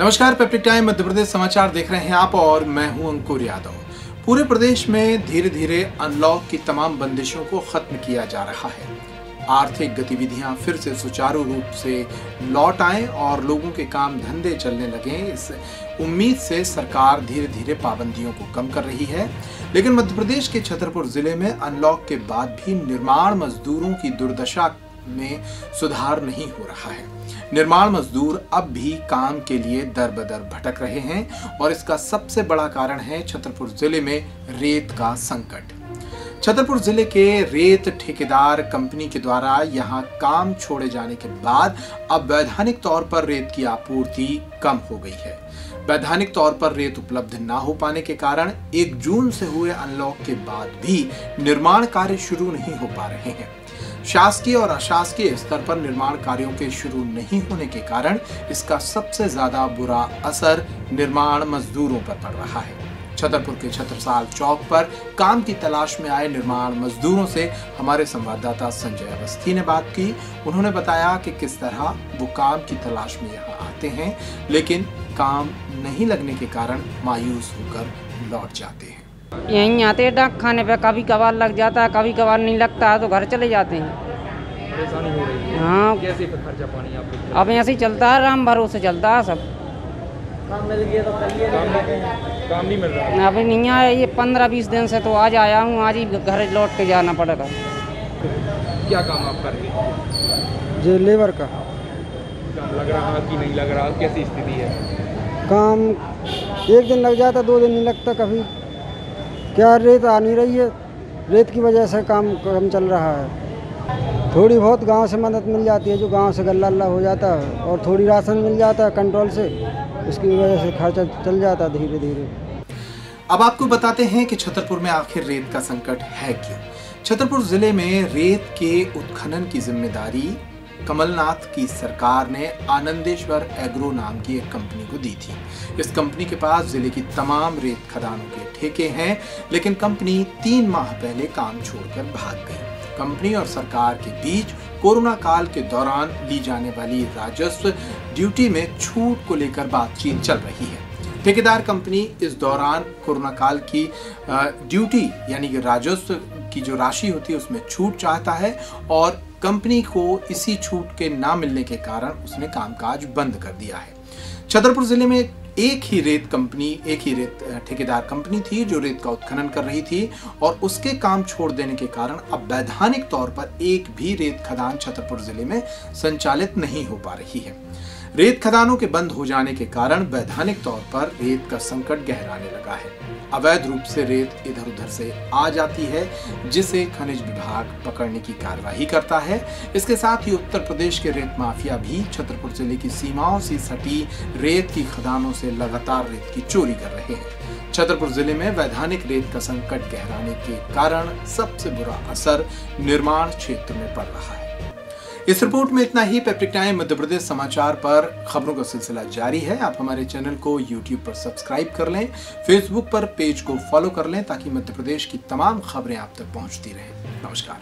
नमस्कार, peptic time Madhya Pradesh समाचार देख रहे हैं आप और मैं हूं अंकुर यादव। पूरे प्रदेश में धीरे धीरे अनलॉक की तमाम बंदिशों को खत्म किया जा रहा है। आर्थिक गतिविधियां फिर से सुचारू रूप से लौट आएं और लोगों के काम धंधे चलने लगे, इस उम्मीद से सरकार धीरे धीरे पाबंदियों को कम कर रही है। लेकिन मध्य प्रदेश के छतरपुर जिले में अनलॉक के बाद भी निर्माण मजदूरों की दुर्दशा में सुधार नहीं हो रहा है। निर्माण मजदूर अब भी काम के लिए दर बदर भटक रहे हैं और इसका सबसे बड़ा कारण है छतरपुर जिले में रेत का संकट। छतरपुर जिले के रेत ठेकेदार कंपनी के द्वारा यहां काम छोड़े जाने के बाद अब वैधानिक तौर पर रेत की आपूर्ति कम हो गई है। वैधानिक तौर पर रेत उपलब्ध न हो पाने के कारण 1 जून से हुए अनलॉक के बाद भी निर्माण कार्य शुरू नहीं हो पा रहे हैं। शासकीय और अशासकीय स्तर पर निर्माण कार्यों के शुरू नहीं होने के कारण इसका सबसे ज्यादा बुरा असर निर्माण मजदूरों पर पड़ रहा है। छतरपुर के छत्रसाल चौक पर काम की तलाश में आए निर्माण मजदूरों से हमारे संवाददाता संजय अवस्थी ने बात की। उन्होंने बताया कि किस तरह वो काम की तलाश में यहाँ आते हैं, लेकिन काम नहीं लगने के कारण मायूस होकर लौट जाते हैं। यहीं आते हैं डाक खाने पे, कभी कभार लग जाता है, कभी कभार नहीं लगता है तो घर चले जाते हैं। परेशानी हो रही है। हाँ, कैसे खर्चा पानी आप लोग? अब ऐसे ही चलता है, राम भरोसे चलता है सब। काम मिल गया तो काम नहीं मिल रहा। अभी नहीं आया, ये 15-20 दिन से तो आज आया हूँ, आज ही घर लौट के जाना पड़ेगा। क्या काम आप कर रहे हैं? जो लेबर का काम लग रहा कि नहीं लग रहा, कैसी स्थिति है? काम 1 दिन लग जाता, 2 दिन नहीं लगता कभी। क्या रेत आ नहीं रही है, रेत की वजह से काम कम चल रहा है। थोड़ी बहुत गांव से मदद मिल जाती है, जो गांव से गल्ला अल्ला हो जाता है, और थोड़ी राशन मिल जाता है कंट्रोल से, उसकी वजह से खर्चा चल जाता है धीरे धीरे। अब आपको बताते हैं कि छतरपुर में आखिर रेत का संकट है क्यों। छतरपुर जिले में रेत के उत्खनन की जिम्मेदारी कमलनाथ की सरकार ने आनंदेश्वर एग्रो नाम की एक कंपनी को दी थी। इस कंपनी के पास जिले की तमाम रेत खदानों के ठेके हैं, लेकिन कंपनी 3 माह पहले काम छोड़कर भाग गई। कंपनी और सरकार के बीच कोरोना काल के दौरान ली जाने वाली राजस्व ड्यूटी में छूट को लेकर बातचीत चल रही है। ठेकेदार कंपनी इस दौरान कोरोना काल की ड्यूटी यानी कि राजस्व की जो राशि होती है उसमें छूट चाहता है, और कंपनी को इसी छूट के ना मिलने के कारण उसने कामकाज बंद कर दिया है। छतरपुर जिले में एक ही रेत ठेकेदार कंपनी थी जो रेत का उत्खनन कर रही थी, और उसके काम छोड़ देने के कारण अब वैधानिक तौर पर एक भी रेत खदान छतरपुर जिले में संचालित नहीं हो पा रही है। रेत खदानों के बंद हो जाने के कारण वैधानिक तौर पर रेत का संकट गहराने लगा है। अवैध रूप से रेत इधर उधर से आ जाती है, जिसे खनिज विभाग पकड़ने की कार्यवाही करता है। इसके साथ ही उत्तर प्रदेश के रेत माफिया भी छतरपुर जिले की सीमाओं से सटी रेत की खदानों से लगातार रेत की चोरी कर रहे हैं। छतरपुर जिले में वैधानिक रेत का संकट गहराने के कारण सबसे बुरा असर निर्माण क्षेत्र में पड़ रहा है। इस रिपोर्ट में इतना ही। पेप्टिक टाइम मध्य प्रदेश समाचार पर खबरों का सिलसिला जारी है। आप हमारे चैनल को YouTube पर सब्सक्राइब कर लें, Facebook पर पेज को फॉलो कर लें, ताकि मध्य प्रदेश की तमाम खबरें आप तक पहुंचती रहें। नमस्कार।